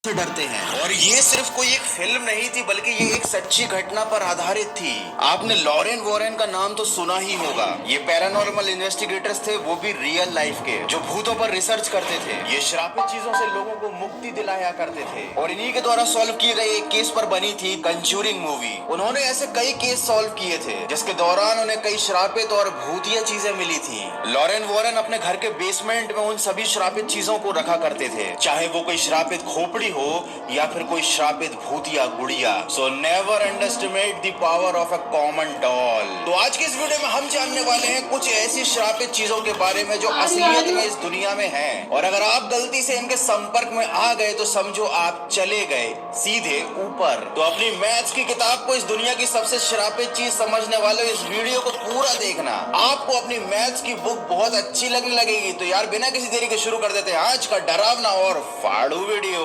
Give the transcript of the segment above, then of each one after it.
से डरते हैं। और ये सिर्फ कोई एक फिल्म नहीं थी, बल्कि ये एक सच्ची घटना पर आधारित थी। आपने लॉरेन वॉरेन का नाम तो सुना ही होगा। ये पैरानॉर्मल इन्वेस्टिगेटर्स थे, वो भी रियल लाइफ के, जो भूतों पर रिसर्च करते थे। ये श्रापित चीजों से लोगों को मुक्ति दिलाया करते थे। और इन्हीं के द्वारा सॉल्व किए गए एक केस पर बनी थी कंज्यूरिंग मूवी। उन्होंने ऐसे कई केस सॉल्व किए थे, जिसके दौरान उन्हें कई श्रापित और भूतिया चीजें मिली थी। लॉरेन वॉरेन अपने घर के बेसमेंट में उन सभी श्रापित चीजों को रखा करते थे, चाहे वो कोई श्रापित खोपड़ी हो या फिर कोई श्रापित भूतिया गुड़िया। So never underestimate the power of a common doll. तो आज के इस वीडियो में हम जानने वाले हैं कुछ ऐसी श्रापित चीजों के बारे में जो असलियत में इस दुनिया में हैं। और अगर आप गलती से इनके संपर्क में आ गए तो समझो आप चले गए सीधे ऊपर। तो अपनी मैथ्स की किताब को इस दुनिया की सबसे श्रापित चीज समझने वाले इस वीडियो को पूरा देखना। आपको अपनी मैथ्स की बुक बहुत अच्छी लगने लगेगी। तो यार बिना किसी देरी के शुरू कर देते हैं आज का डरावना और फाड़ू video.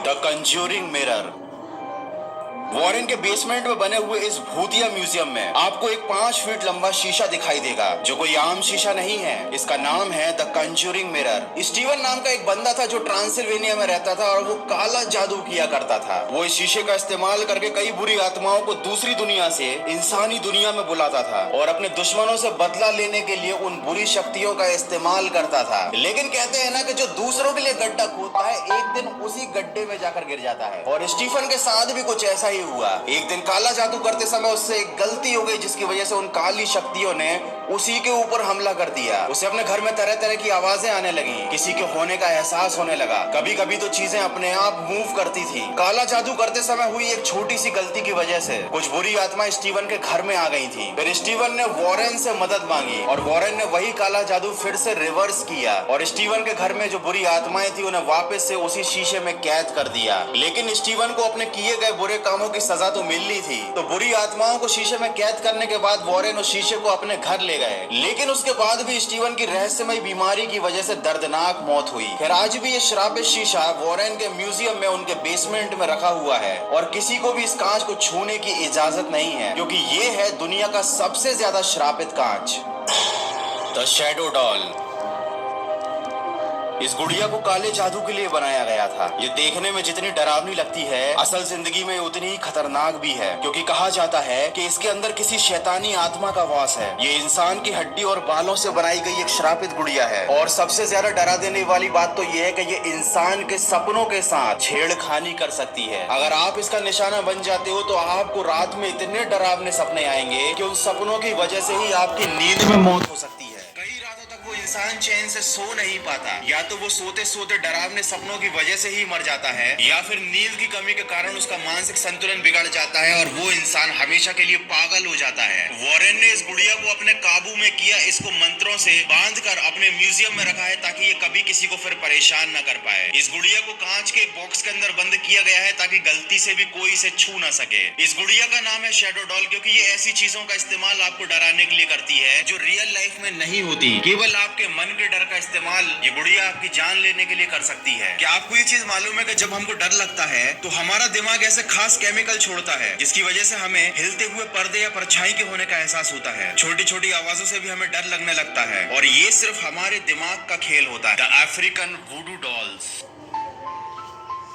The Conjuring mirror. Warren के बेसमेंट में बने हुए इस भूतिया म्यूजियम में आपको एक 5 फीट लंबा शीशा दिखाई देगा, जो कोई आम शीशा नहीं है। इसका नाम है द कंज्यूरिंग मिरर। स्टीवन नाम का एक बंदा था जो ट्रांसिल्वेनिया में रहता था और वो काला जादू किया करता था। वो इस शीशे का इस्तेमाल करके कई बुरी आत्माओं को दूसरी दुनिया से इंसानी दुनिया में बुलाता था और अपने दुश्मनों से बदला लेने के लिए उन बुरी शक्तियों का इस्तेमाल करता था। लेकिन कहते हैं ना कि जो दूसरों के लिए गड्ढा खोदता है, एक दिन उसी गड्ढे में जाकर गिर जाता है। और स्टीफन के साथ भी कुछ ऐसा ही हुआ। एक दिन काला जादू करते समय उससे एक गलती हो गई, जिसकी वजह से उन काली शक्तियों ने उसी के ऊपर हमला कर दिया। उसे अपने घर में तरह तरह की आवाजें आने लगी, किसी के होने का एहसास होने लगा। कभी कभी तो चीजें अपने आप मूव करती थी। काला जादू करते समय हुई एक छोटी सी गलती की वजह से कुछ बुरी आत्मा स्टीवन के घर में आ गई थी। फिर स्टीवन ने वॉरेन से मदद मांगी और वॉरेन ने वही काला जादू फिर से रिवर्स किया और स्टीवन के घर में जो बुरी आत्माएं थी उन्हें वापस से उसी शीशे में कैद कर दिया। लेकिन स्टीवन को अपने किए गए बुरे कामों की सजा तो मिलनी थी। तो बुरी आत्माओं को शीशे में कैद करने के बाद वॉरेन उस शीशे को अपने घर ले गए। लेकिन उसके बाद भी स्टीवन की रहस्यमय बीमारी की वजह से दर्दनाक मौत हुई। फिर आज भी ये श्रापित शीशा वॉरेन के म्यूजियम में उनके बेसमेंट में रखा हुआ है और किसी को भी इस कांच को छूने की इजाजत नहीं है, क्योंकि ये है दुनिया का सबसे ज्यादा श्रापित कांच, द शैडो डॉल। इस गुड़िया को काले जादू के लिए बनाया गया था। ये देखने में जितनी डरावनी लगती है, असल जिंदगी में उतनी ही खतरनाक भी है, क्योंकि कहा जाता है कि इसके अंदर किसी शैतानी आत्मा का वास है। ये इंसान की हड्डी और बालों से बनाई गई एक श्रापित गुड़िया है। और सबसे ज्यादा डरा देने वाली बात तो ये है कि ये इंसान के सपनों के साथ छेड़खानी कर सकती है। अगर आप इसका निशाना बन जाते हो तो आपको रात में इतने डरावने सपने आएंगे कि उन सपनों की वजह से ही आपकी नींद में मौत हो सकती है। कई रातों तक वो इंसान चैन से सो नहीं पाता। या तो वो सोते सोते डरावने सपनों की वजह से ही मर जाता है, या फिर नींद की कमी के कारण उसका मानसिक संतुलन बिगड़ जाता है और वो इंसान हमेशा के लिए पागल हो जाता है। वॉरेन ने इस गुड़िया को अपने काबू में किया। इसको मंत्रों से बांधकर अपने म्यूजियम में रखा है ताकि ये कभी किसी को फिर परेशान न कर पाए। इस गुड़िया को कांच के बॉक्स के अंदर बंद किया गया है ताकि गलती से भी कोई इसे छू न सके। इस गुड़िया का नाम है शैडो डॉल, क्योंकि ये ऐसी चीजों का इस्तेमाल आपको डराने के लिए करती है जो रियल लाइफ में नहीं होती। केवल आपके मन के डर का इस्तेमाल ये गुड़िया आपकी जान लेने के लिए कर सकती है। क्या आपको ये चीज मालूम है कि जब हमको डर लगता है तो हमारा दिमाग ऐसे खास केमिकल छोड़ता है जिसकी वजह से हमें हिलते हुए पर्दे या परछाई के होने का एहसास होता है। छोटी छोटी आवाजों से भी हमें डर लगने लगता है और ये सिर्फ हमारे दिमाग का खेल होता है। The African वुडू dolls.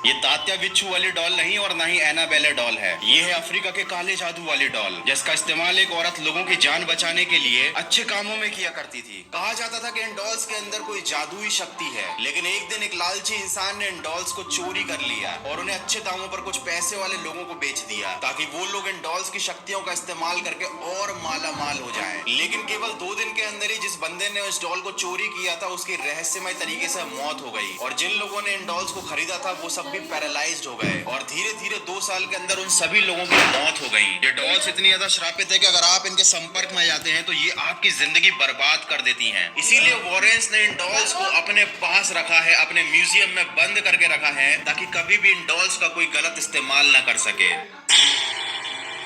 ये तात्या बिच्छू वाली डॉल नहीं और ना ही एनाबेले डॉल है। ये है अफ्रीका के काले जादू वाली डॉल, जिसका इस्तेमाल एक औरत लोगों की जान बचाने के लिए अच्छे कामों में किया करती थी। कहा जाता था कि इन डॉल्स के अंदर कोई जादुई शक्ति है। लेकिन एक दिन एक लालची इंसान ने इन डॉल्स को चोरी कर लिया और उन्हें अच्छे दामों पर कुछ पैसे वाले लोगों को बेच दिया, ताकि वो लोग इन डॉल्स की शक्तियों का इस्तेमाल करके और माला माल हो जाए। लेकिन केवल 2 दिन के अंदर ही जिस बंदे ने इस डॉल को चोरी किया था उसकी रहस्यमय तरीके से मौत हो गई और जिन लोगों ने इन डॉल्स को खरीदा था वो सब भी पैरालाइज्ड हो गए और धीरे धीरे 2 साल के अंदर उन सभी लोगों की मौत हो गई। ये डॉल्स इतनी ज्यादा श्रापित है कि अगर आप इनके संपर्क में जाते हैं तो ये आपकी जिंदगी बर्बाद कर देती हैं। इसीलिए वॉरेन्स ने इन डॉल्स को अपने पास रखा है, अपने म्यूजियम में बंद करके रखा है, ताकि कभी भी इन डॉल्स का कोई गलत इस्तेमाल ना कर सके।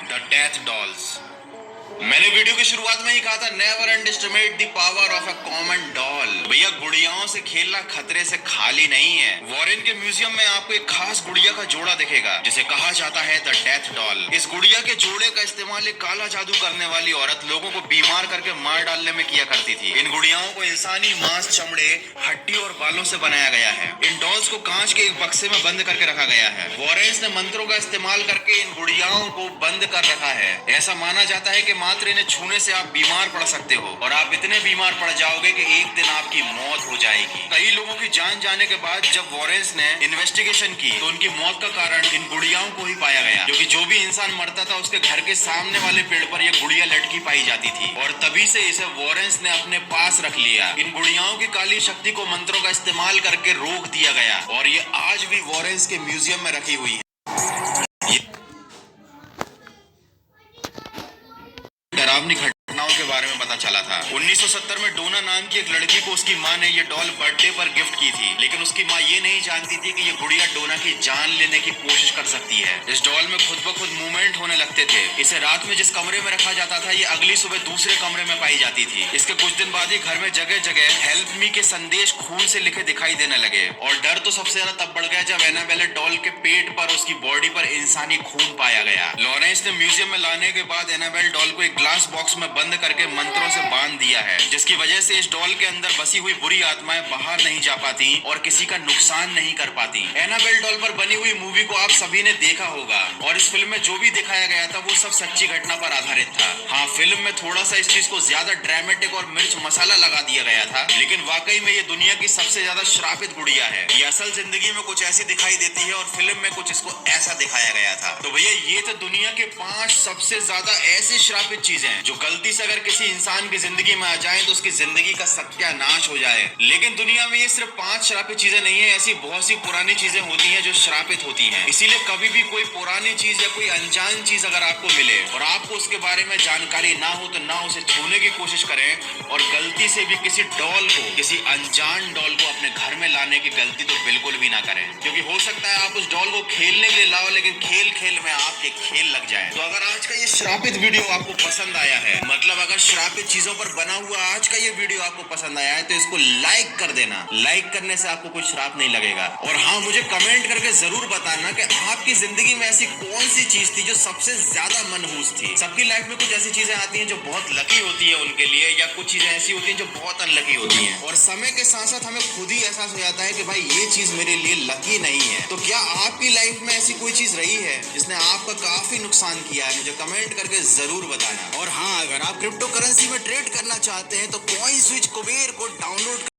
The death dolls. मैंने वीडियो की शुरुआत में ही कहा था, never underestimate the power of a common doll. भैया गुड़ियाओं से खेलना खतरे से खाली नहीं है। वॉरेन के म्यूजियम में आपको एक खास गुड़िया का जोड़ा दिखेगा जिसे कहा जाता है द डेथ डॉल। इस गुड़िया के जोड़े का इस्तेमाल एक काला जादू करने वाली औरत लोगों को बीमार करके मार डालने में किया करती थी। इन गुड़ियाओं को इंसानी मांस, चमड़े, हड्डी और बालों से बनाया गया है। इन डॉल्स को कांच के एक बक्से में बंद करके रखा गया है। वॉरेन्स ने मंत्रों का इस्तेमाल करके इन गुड़ियाओं को बंद कर रखा है। ऐसा माना जाता है कि मात्र इन्हें छूने से आप बीमार पड़ सकते हो और आप इतने बीमार पड़ जाओगे कि एक दिन आपकी मौत हो जाएगी। कई लोगों की जान जाने के बाद जब वॉरेन्स ने इन्वेस्टिगेशन की तो उनकी मौत का कारण इन गुड़ियाओं को ही पाया गया, क्योंकि जो भी इंसान मरता था उसके घर के सामने वाले पेड़ पर यह गुड़िया लटकी पाई जाती थी और तभी से इसे वॉरेन्स ने अपने पास रख लिया। इन गुड़ियाओं की काली शक्ति को मंत्रों का इस्तेमाल करके रोक दिया गया और ये आज भी वॉरेन्स के म्यूजियम में रखी हुई है। डरावनी घटनाओं के बारे में पता चला था। 1970 में डोना नाम की एक लड़की को उसकी मां ने ये डॉल बर्थडे पर गिफ्ट की थी, लेकिन उसकी मां ये नहीं जानती थी कि ये गुड़िया डोना की जान लेने की कोशिश कर सकती है। इस डॉल में खुद ब खुद मूवमेंट होने लगते थे। इसे रात में जिस कमरे में रखा जाता था ये अगली सुबह दूसरे कमरे में पाई जाती थी। इसके कुछ दिन बाद ही घर में जगह जगह हेल्प मी के संदेश खून से लिखे दिखाई देने लगे और डर तो सबसे ज्यादा तब बढ़ गया जब एनाबेला डॉल के पेट पर, उसकी बॉडी पर इंसानी खून पाया गया। लॉरेंस ने म्यूजियम में लाने के बाद एनाबेल डॉल को एक ग्लास बॉक्स में बंद करके मंत्रों से बांध दिया है, जिसकी वजह से इस डॉल के अंदर बसी हुई बुरी आत्माएं बाहर नहीं जा पाती और किसी का नुकसान नहीं कर पाती। एनाबेल डॉल पर बनी हुई मूवी को आप सभी ने देखा होगा और इस फिल्म में जो भी दिखाया गया था वो सब सच्ची घटना पर आधारित था। हाँ, फिल्म में थोड़ा सा इस चीज को ज्यादा ड्रामेटिक और मिर्च मसाला लगा दिया गया था, लेकिन वाकई में ये दुनिया की सबसे ज्यादा श्रापित गुड़िया है। ये असल जिंदगी में कुछ ऐसी दिखाई देती है और फिल्म में कुछ इसको ऐसा दिखाया गया था। तो भैया ये तो दुनिया के 5 सबसे ज्यादा ऐसी श्रापित चीजें हैं जो गलती से अगर किसी इंसान की जिंदगी में आ जाए तो उसकी जिंदगी का सत्यानाश हो जाए। लेकिन दुनिया में ये सिर्फ 5 श्रापित चीजें नहीं है, ऐसी बहुत सी पुरानी चीजें होती हैं जो श्रापित होती हैं। इसीलिए कभी भी कोई पुरानी चीज या कोई अनजान चीज अगर आपको मिले और आपको उसके बारे में जानकारी ना हो तो ना उसे छूने की कोशिश करें और गलती से भी किसी डॉल को, किसी अनजान डॉल को अपने घर में लाने की गलती तो बिल्कुल भी ना करें, क्योंकि हो सकता है आप उस डॉल को खेलने के लिए लाओ लेकिन खेल खेल में आपके खेल लग जाए। तो अगर आज का ये श्रापित वीडियो आपको पसंद आया है, मतलब अगर श्रापित चीजों पर बना हुआ आज का ये वीडियो आपको पसंद आया है तो इसको लाइक कर देना। लाइक करने से आपको कोई श्राप नहीं लगेगा। और हाँ, मुझे कमेंट करके जरूर बताना कि आपकी जिंदगी में ऐसी कौन सी चीज थी जो सबसे ज्यादा मनहूस थी। सबकी लाइफ में कुछ ऐसी चीजें आती हैं जो बहुत लकी होती है उनके लिए, या कुछ चीजें ऐसी होती हैं जो बहुत अनलकी होती हैं और समय के साथ साथ हमें खुद ही एहसास हो जाता है कि भाई ये चीज मेरे लिए लकी नहीं है। तो क्या आपकी लाइफ में ऐसी कोई चीज रही है जिसने आपका काफी नुकसान किया है? मुझे कमेंट करके जरूर बताना। और हाँ, अगर आप क्रिप्टो करेंसी में ट्रेड करना चाहते हैं तो कॉइन स्विच कुबेर को डाउनलोड